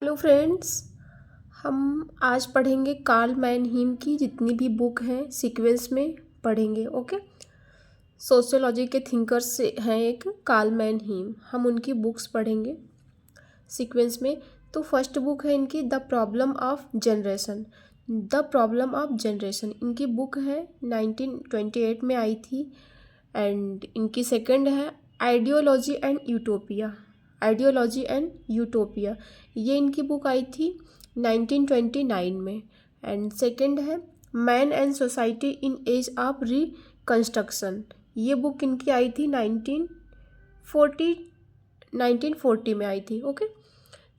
Hello friends. हम आज पढ़ेंगे कार्ल मैनहीम की जितनी भी बुक हैं सीक्वेंस में पढ़ेंगे। ओके। सोशियोलॉजी के थिंकर्स से हैं एक कार्ल मैनहीम, हम उनकी बुक्स पढ़ेंगे सीक्वेंस में। तो फर्स्ट बुक है इनकी the problem of generation. The problem of generation इनकी बुक है, 1928 में आई थी। एंड इनकी सेकंड है ideology and utopia. Ideology and utopia ये इनकी बुक आई थी 1929 में। एंड सेकंड है man and society in age of reconstruction. ये बुक इनकी आई थी 1940 में आई थी। ओके।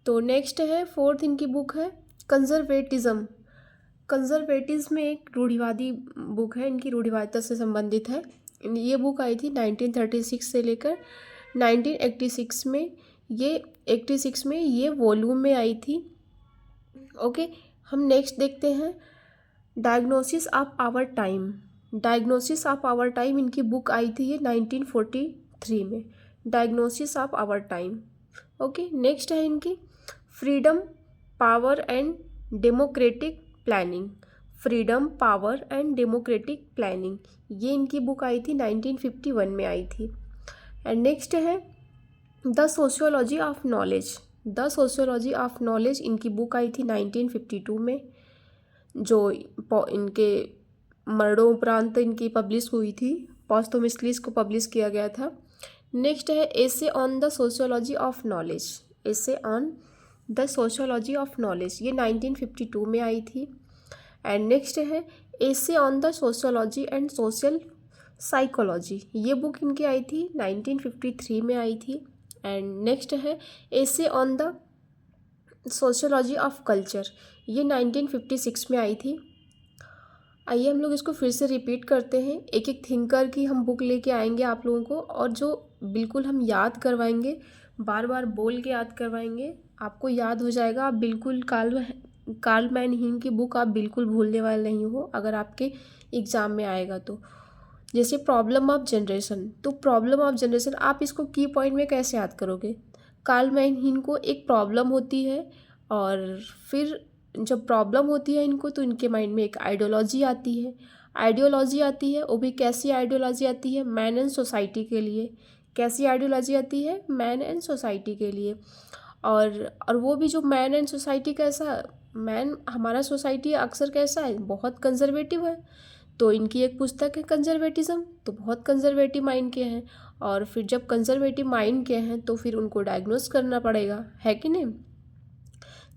तो नेक्स्ट है फोर्थ इनकी बुक है कंजर्वेटिज्म। कंजर्वेटिज्म में एक रूढ़िवादी बुक है इनकी, रूढ़िवादिता से संबंधित है। ये बुक आई थी 1936 से लेकर 1986 में। ये 86 में ये वॉल्यूम में आई थी। ओके। हम नेक्स्ट देखते हैं diagnosis of our time. Diagnosis of our time इनकी बुक आई थी ये 1943 में। Diagnosis of our time. Okay. Next है इनकी freedom, power and democratic planning. Freedom, power and democratic planning ये इनकी बुक आई थी 1951 में आई थी। एंड नेक्स्ट है the sociology of knowledge. The sociology of knowledge इनकी बुक आई थी 1952 में, जो इनके मरणों उपरांत इनकी पब्लिश हुई थी। पॉस्थुमसली इसको पब्लिश किया गया था। नेक्स्ट है essay on the sociology of knowledge. Essay on the sociology of knowledge ये 1952 में आई थी। एंड नेक्स्ट है essay on the sociology and social psychology. ये बुक इनकी आई थी 1953 में आई थी। एंड नेक्स्ट है essay on the sociology of culture. ये 1956 में आई थी। आइए हम लोग इसको फिर से रिपीट करते हैं। एक एक थिंकर की हम बुक लेके आएंगे आप लोगों को, और जो बिल्कुल हम याद करवाएंगे, बार बार बोल के याद करवाएंगे, आपको याद हो जाएगा। आप बिल्कुल कार्ल मैनहीम की बुक आप बिल्कुल भूलने वाले नहीं हो अगर आपके एग्ज़ाम में आएगा तो। जैसे प्रॉब्लम ऑफ जनरेशन, तो प्रॉब्लम ऑफ जनरेशन आप इसको की पॉइंट में कैसे याद करोगे। कार्ल मैनहीम को एक प्रॉब्लम होती है, और फिर जब प्रॉब्लम होती है इनको तो इनके माइंड में एक आइडियोलॉजी आती है। आइडियोलॉजी आती है, वो भी कैसी आइडियोलॉजी आती है, मैन एंड सोसाइटी के लिए। कैसी आइडियोलॉजी आती है, मैन एंड सोसाइटी के लिए। और वो भी जो मैन एंड सोसाइटी कैसा, मैन हमारा सोसाइटी अक्सर कैसा है, बहुत कंजर्वेटिव है। तो इनकी एक पुस्तक है कंजर्वेटिज्म, तो बहुत कंजर्वेटिव माइंड के हैं। और फिर जब कंजर्वेटिव माइंड के हैं तो फिर उनको डायग्नोस करना पड़ेगा, है कि नहीं।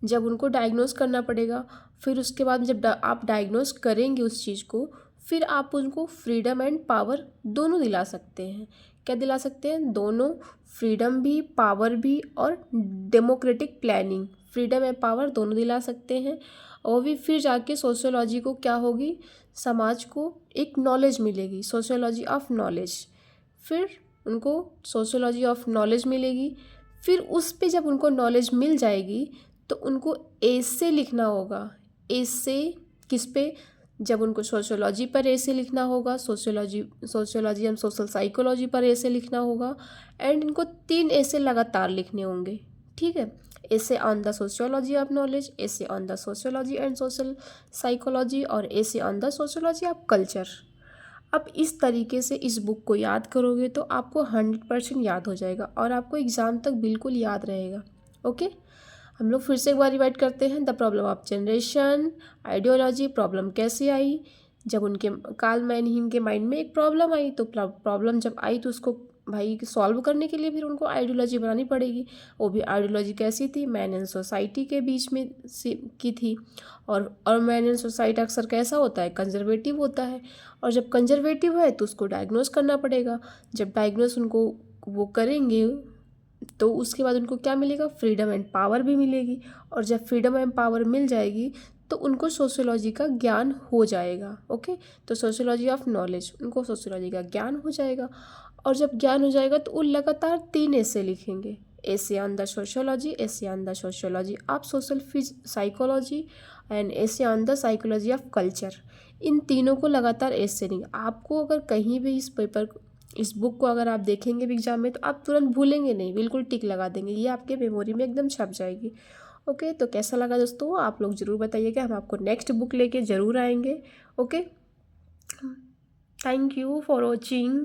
जब उनको डायग्नोस करना पड़ेगा, फिर उसके बाद जब आप डायग्नोस करेंगे उस चीज़ को, फिर आप उनको फ्रीडम एंड पावर दोनों दिला सकते हैं। क्या दिला सकते हैं, दोनों, फ्रीडम भी, पावर भी, और democratic planning, freedom and power दोनों दिला सकते हैं। और भी फिर जाके सोशियोलॉजी को क्या होगी, समाज को एक नॉलेज मिलेगी, सोशियोलॉजी ऑफ नॉलेज। फिर उनको सोशियोलॉजी ऑफ नॉलेज मिलेगी। फिर उस पे जब उनको नॉलेज मिल जाएगी तो उनको एसे लिखना होगा। एसे किस पे, जब उनको सोशियोलॉजी पर एसे लिखना होगा, सोशियोलॉजी एंड सोशल साइकोलॉजी पर एसे लिखना होगा। एंड इनको 3 एसे लगातार लिखने होंगे, ठीक है। Essay on the sociology of knowledge, essay on the sociology and social psychology, और essay on the sociology of culture. अब इस तरीके से इस बुक को याद करोगे तो आपको 100% याद हो जाएगा और आपको एग्ज़ाम तक बिल्कुल याद रहेगा। ओके। हम लोग फिर से एक बार रिवाइड करते हैं। The problem of generation, ideology, problem कैसे आई, जब उनके कार्ल मैनहीम के माइंड में एक प्रॉब्लम आई, तो प्रॉब्लम जब आई तो उसको भाई सॉल्व करने के लिए फिर उनको आइडियोलॉजी बनानी पड़ेगी। वो भी आइडियोलॉजी कैसी थी, मैन एंड सोसाइटी के बीच में की थी। और मैन एंड सोसाइटी अक्सर कैसा होता है, कंजर्वेटिव होता है। और जब कंजर्वेटिव है तो उसको डायग्नोस करना पड़ेगा। जब डायग्नोस उनको वो करेंगे तो उसके बाद उनको क्या मिलेगा, फ्रीडम एंड पावर भी मिलेगी। और जब फ्रीडम एंड पावर मिल जाएगी तो उनको सोशियोलॉजी का ज्ञान हो जाएगा। ओके। तो सोशियोलॉजी ऑफ नॉलेज, उनको सोशियोलॉजी का ज्ञान हो जाएगा। और जब ज्ञान हो जाएगा तो वो लगातार 3 ऐसे लिखेंगे, essay on the sociology, essay on the sociology of social psychology, and essay on the psychology of culture. इन तीनों को लगातार ऐसे नहीं, आपको अगर कहीं भी इस बुक को अगर आप देखेंगे भी एग्जाम में तो आप तुरंत भूलेंगे नहीं, बिल्कुल टिक लगा देंगे, ये आपके मेमोरी में एकदम छप जाएगी। ओके, तो कैसा लगा दोस्तों आप लोग ज़रूर बताइएगा, हम आपको नेक्स्ट बुक लेके ज़रूर आएंगे। Okay, thank you for watching.